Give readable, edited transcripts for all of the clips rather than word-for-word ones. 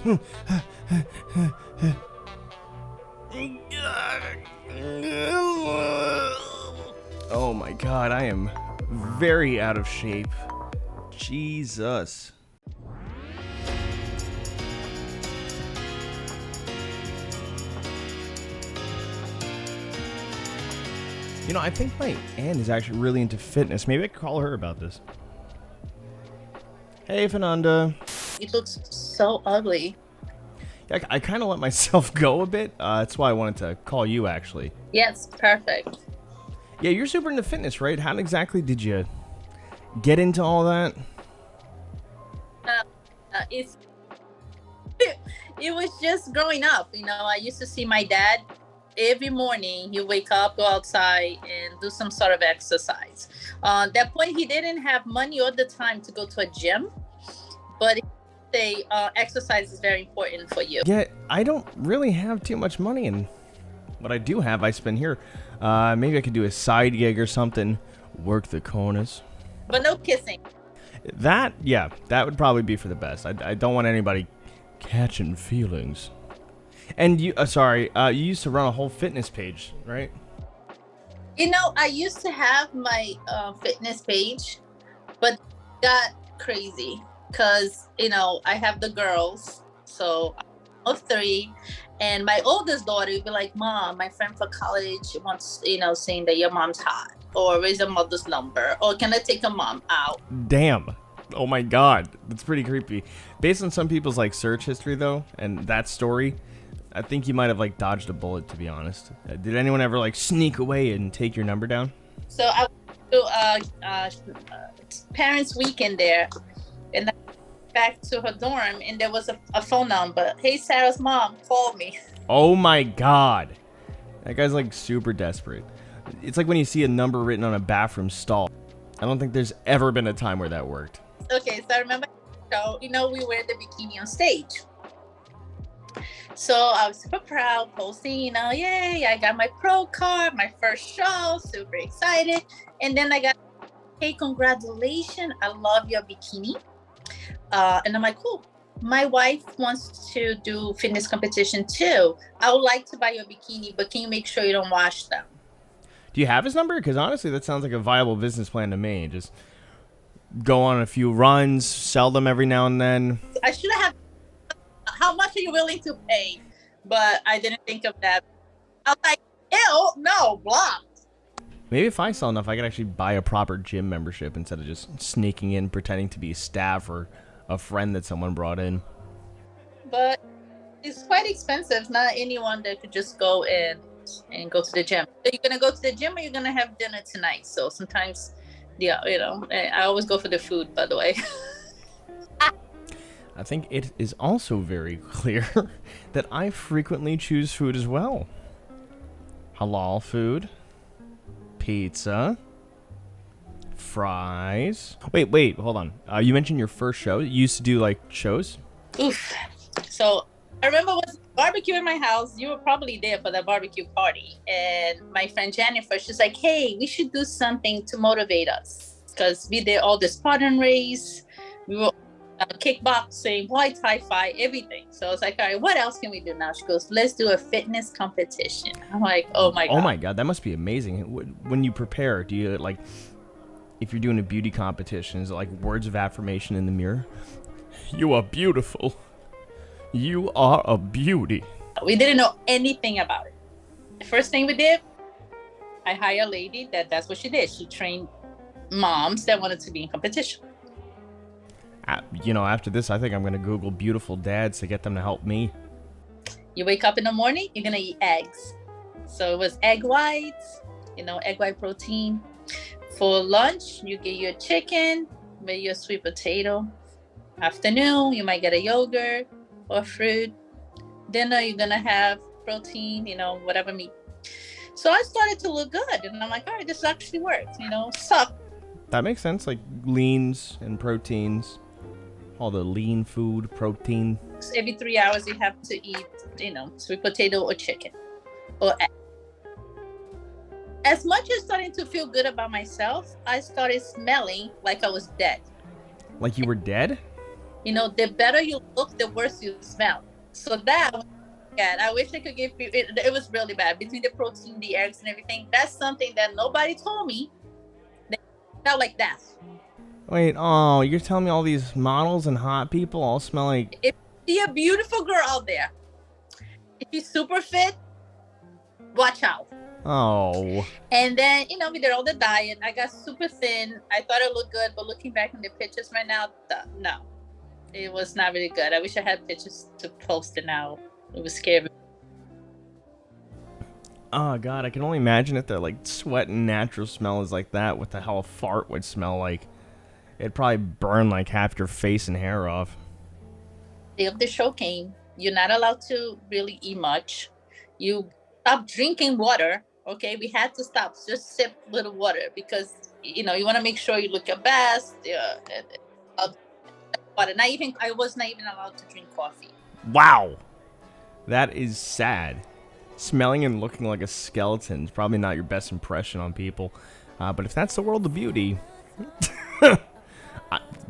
Oh my god, I am very out of shape. Jesus. You know, I think my aunt is actually really into fitness. Maybe I could call her about this. Hey, Fernanda. It looks so ugly. I kind of let myself go a bit. That's why I wanted to call you, actually. Yes, perfect. Yeah, you're super into fitness, right? How exactly did you get into all that? It's it was just growing up. You know, I used to see my dad every morning. He wake up, go outside, and do some sort of exercise. At that point, he didn't have money or the time to go to a gym, but they exercise is very important for you. Yeah, I don't really have too much money, and what I do have, I spend here. Maybe I could do a side gig or something, work the corners. But no kissing. That would probably be for the best. I don't want anybody catching feelings. And you, you used to run a whole fitness page, right? You know, I used to have my fitness page, but got crazy because, you know, I have the girls, so I'm of 3, and my oldest daughter would be like, Mom, my friend for college wants, you know, saying that your mom's hot, or where's your mother's number, or can I take a mom out? Damn. Oh my god, that's pretty creepy. Based on some people's like search history though, and that story, I think you might have like dodged a bullet, to be honest. Did anyone ever like sneak away and take your number down? So I went to parents' weekend there, and I went back to her dorm, and there was a phone number. Hey, Sarah's mom, call me. Oh my god, that guy's like super desperate. It's like when you see a number written on a bathroom stall. I don't think there's ever been a time where that worked. Okay, so I remember, you know, we wear the bikini on stage. So I was super proud, posting, you know, yay, I got my pro card, my first show, super excited. And then I got, hey, congratulations, I love your bikini. And I'm like, cool. My wife wants to do fitness competition too. I would like to buy your bikini, but can you make sure you don't wash them? Do you have his number? Because honestly, that sounds like a viable business plan to me. Just go on a few runs, sell them every now and then. I should have. How much are you willing to pay? But I didn't think of that. I was like, ew, no, blocked. Maybe if I sell enough, I could actually buy a proper gym membership instead of just sneaking in, pretending to be staff or a friend that someone brought in. But it's quite expensive. Not anyone that could just go in and go to the gym. So you're gonna go to the gym, or you're gonna have dinner tonight. So sometimes, yeah, you know, I always go for the food, by the way. I think it is also very clear that I frequently choose food as well. Halal food, pizza, fries. Wait, hold on. You mentioned your first show. You used to do like shows? Oof. So I remember it was barbecue in my house. You were probably there for that barbecue party. And my friend Jennifer, she's like, hey, we should do something to motivate us. Because we did all the Spartan race. We were kickboxing, Muay Thai fight, everything. So I was like, all right, what else can we do now? She goes, let's do a fitness competition. I'm like, oh my God. Oh my God, that must be amazing. When you prepare, do you like, if you're doing a beauty competition, is it like words of affirmation in the mirror? You are beautiful. You are a beauty. We didn't know anything about it. The first thing we did, I hired a lady that's what she did. She trained moms that wanted to be in competition. You know, after this, I think I'm going to Google beautiful dads to get them to help me. You wake up in the morning, you're going to eat eggs. So it was egg whites, you know, egg white protein. For lunch, you get your chicken, maybe your sweet potato. Afternoon, you might get a yogurt or fruit. Dinner, you're going to have protein, you know, whatever meat. So I started to look good. And I'm like, all right, this actually works, you know, suck. That makes sense, like leans and proteins. All the lean food, protein. Every 3 hours, you have to eat, you know, sweet potato or chicken or egg. As much as starting to feel good about myself, I started smelling like I was dead. Like you were dead? The better you look, the worse you smell. So that, yeah, I wish I could give you, it was really bad. Between the protein, the eggs and everything, that's something that nobody told me. They smell like that. Wait, oh, you're telling me all these models and hot people all smell like... If you see a beautiful girl out there, if she's super fit, watch out. Oh. And then, we did all the diet. I got super thin. I thought it looked good, but looking back in the pictures right now, no. It was not really good. I wish I had pictures to post it now. It was scary. Oh, God, I can only imagine if the, sweat and natural smell is like that, what the hell a fart would smell like. It'd probably burn, half your face and hair off. The day of the show came. You're not allowed to really eat much. You stop drinking water, okay? We had to stop. Just sip little water because, you want to make sure you look your best. Water. I was not even allowed to drink coffee. Wow. That is sad. Smelling and looking like a skeleton is probably not your best impression on people. But if that's the world of beauty...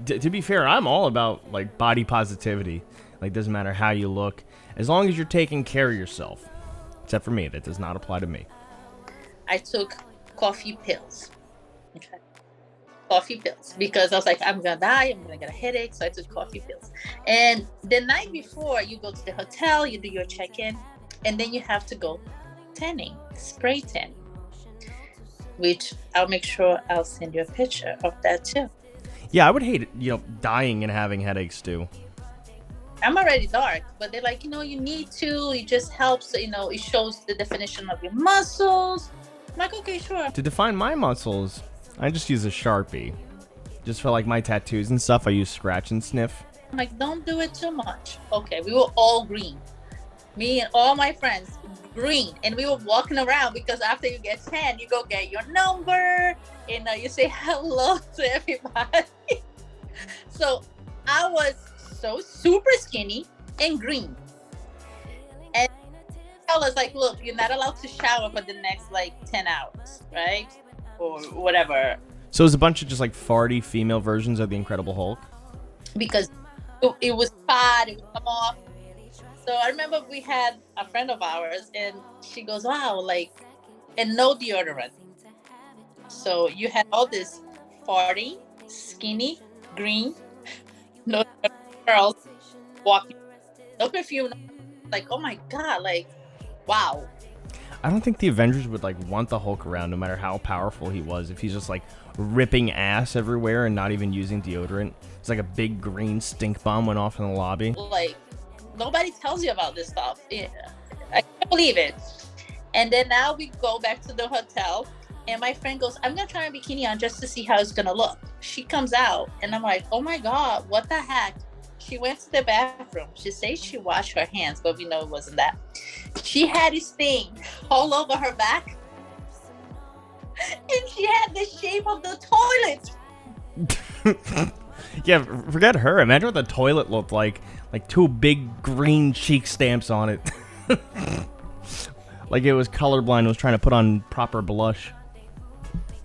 to be fair, I'm all about, body positivity. Doesn't matter how you look. As long as you're taking care of yourself. Except for me. That does not apply to me. I took coffee pills. Okay. Coffee pills. Because I was like, I'm going to die. I'm going to get a headache. So I took coffee pills. And the night before, you go to the hotel. You do your check-in. And then you have to go tanning. Spray tan. Which I'll make sure I'll send you a picture of that too. Yeah, I would hate it, dying and having headaches too. I'm already dark, but they're like, you need to. It just helps, it shows the definition of your muscles. I'm like, okay, sure. To define my muscles, I just use a Sharpie. Just for my tattoos and stuff, I use scratch and sniff. I'm like, don't do it too much. Okay, we were all green. Me and all my friends, green. And we were walking around because after you get tan, you go get your number and you say hello to everybody. So I was so super skinny and green. And I was like, look, you're not allowed to shower for the next 10 hours, right? Or whatever. So it was a bunch of just farty female versions of the Incredible Hulk? Because it was fat, it would come off. So I remember we had a friend of ours and she goes, wow, and no deodorant. So you had all this farty, skinny, green, no girls walking, no perfume, oh my God, wow. I don't think the Avengers would want the Hulk around no matter how powerful he was if he's just ripping ass everywhere and not even using deodorant. It's like a big green stink bomb went off in the lobby. Nobody tells you about this stuff. Yeah, I can't believe it. And then now we go back to the hotel and my friend goes, I'm going to try a bikini on just to see how it's going to look. She comes out and I'm like, oh my God, what the heck? She went to the bathroom. She says she washed her hands, but we know it wasn't that. She had this thing all over her back. And she had the shape of the toilet. Yeah, forget her. Imagine what the toilet looked like. Two big green cheek stamps on it. It was colorblind and was trying to put on proper blush.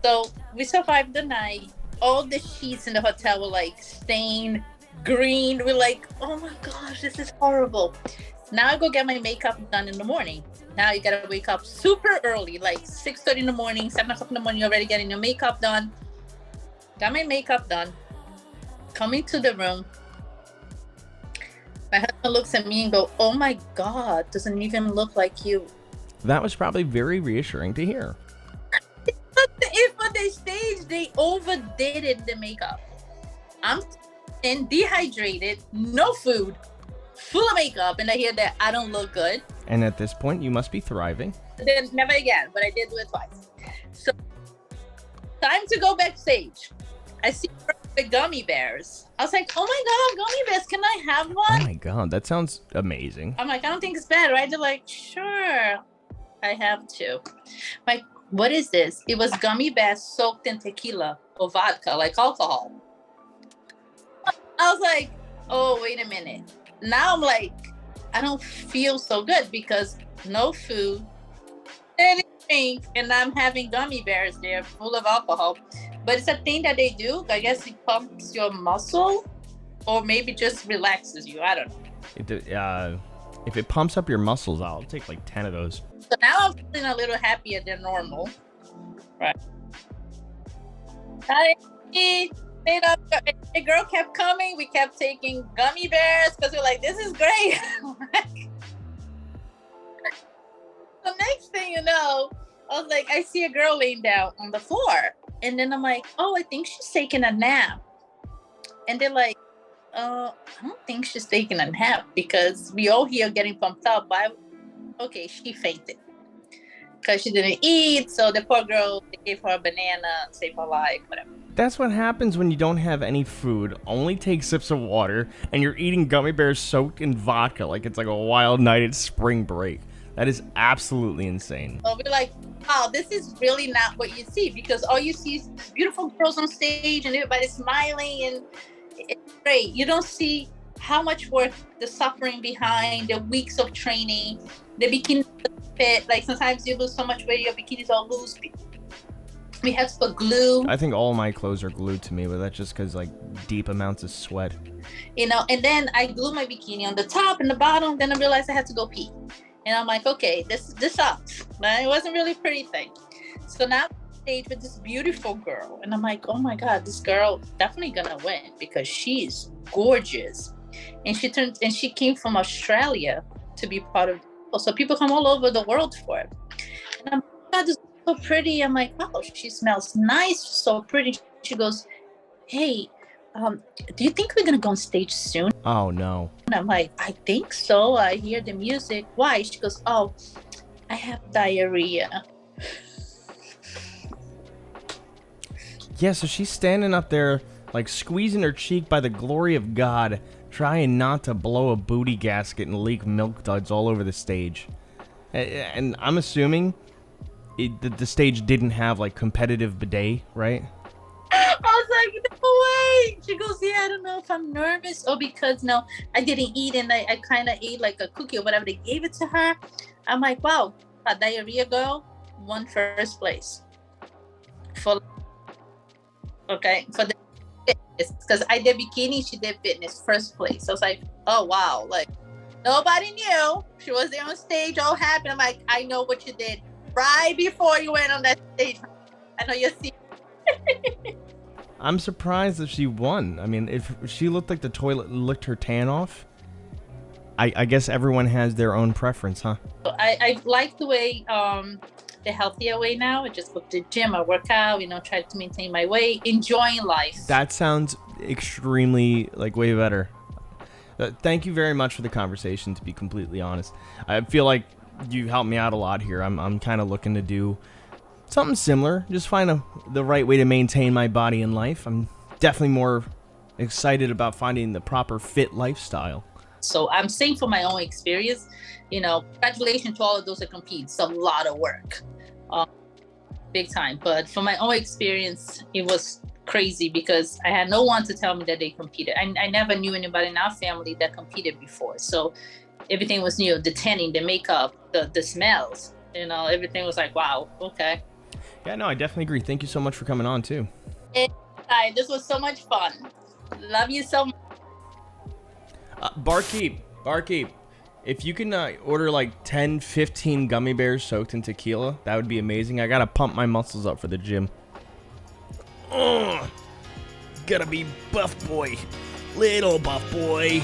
So we survived the night. All the sheets in the hotel were stained green. We're like, oh my gosh, this is horrible. Now I go get my makeup done in the morning. Now you gotta wake up super early, 6:30 in the morning, 7 o'clock in the morning, you're already getting your makeup done. Got my makeup done. Coming to the room. My husband looks at me and go, oh my God, doesn't even look like you. That was probably very reassuring to hear. If on the stage, they overdid it, the makeup. I'm dehydrated, no food, full of makeup, and I hear that I don't look good. And at this point, you must be thriving. Then never again, but I did do it twice. So, time to go backstage. I see the gummy bears. I was like, oh my God, gummy bears, can I have one? Oh my God, that sounds amazing. I'm like, I don't think it's bad, right? They're like, sure, I have two. Like, what is this? It was gummy bears soaked in tequila or vodka, like alcohol. I was like, oh, wait a minute. Now I'm like, I don't feel so good because no food, anything, and I'm having gummy bears there full of alcohol. But it's a thing that they do. I guess it pumps your muscle or maybe just relaxes you. I don't know. If it pumps up your muscles, I'll take like 10 of those. So now I'm feeling a little happier than normal. Right. The girl kept coming. We kept taking gummy bears because we're like, this is great. The next thing you know, I was like, I see a girl laying down on the floor. And then I'm like, oh, I think she's taking a nap. And they're like, I don't think she's taking a nap because we all here getting pumped up. But okay, she fainted because she didn't eat. So the poor girl, they gave her a banana, save her life, whatever. That's what happens when you don't have any food, only take sips of water, and you're eating gummy bears soaked in vodka like it's like a wild night at spring break. That is absolutely insane. So we're like, wow, this is really not what you see, because all you see is beautiful girls on stage and everybody's smiling and it's great. You don't see how much work, the suffering behind, the weeks of training, the bikini fit. Like sometimes you lose so much weight, your bikinis all loose. We have to put glue. I think all my clothes are glued to me, but that's just because like deep amounts of sweat. You know, and then I glue my bikini on the top and the bottom. Then I realized I had to go pee. And I'm like, okay, this sucks. It wasn't really a pretty thing. So now I'm on stage with this beautiful girl. And I'm like, oh my God, this girl definitely gonna win because she's gorgeous. And she came from Australia to be part of it. So people come all over the world for it. And I'm like, God, this is so pretty. I'm like, wow, she smells nice, so pretty. She goes, hey, do you think we're gonna go on stage soon? Oh no. And I'm like, I think so. I hear the music. Why? She goes, oh, I have diarrhea. Yeah, so she's standing up there like squeezing her cheek by the glory of God, trying not to blow a booty gasket and leak milk duds all over the stage. And I'm assuming the stage didn't have like competitive bidet, right? I was like, no way. She goes, yeah, I don't know if I'm nervous or because no, I didn't eat and I kind of ate like a cookie or whatever. They gave it to her. I'm like, wow, a diarrhea girl won first place. For the fitness, because I did bikini, she did fitness first place. So I was like, oh wow, like nobody knew. She was there on stage, all happy. I'm like, I know what you did right before you went on that stage. I know you see. I'm surprised that she won. I mean, if she looked like the toilet licked her tan off, I guess everyone has their own preference, huh? I like the way, the healthier way now. I just go to the gym, I work out, try to maintain my weight, enjoying life. That sounds extremely, way better. Thank you very much for the conversation, to be completely honest. I feel like you've helped me out a lot here. I'm kind of looking to do something similar, just find the right way to maintain my body and life. I'm definitely more excited about finding the proper fit lifestyle. So I'm saying for my own experience, congratulations to all of those that compete. It's a lot of work, big time. But for my own experience, it was crazy because I had no one to tell me that they competed. I never knew anybody in our family that competed before. So everything was new, the tanning, the makeup, the smells, everything was like, wow, okay. Yeah, no, I definitely agree. Thank you so much for coming on, too. This was so much fun. Love you so much. Barkeep, if you can order 10, 15 gummy bears soaked in tequila, that would be amazing. I gotta pump my muscles up for the gym. Gotta be buff boy. Little buff boy.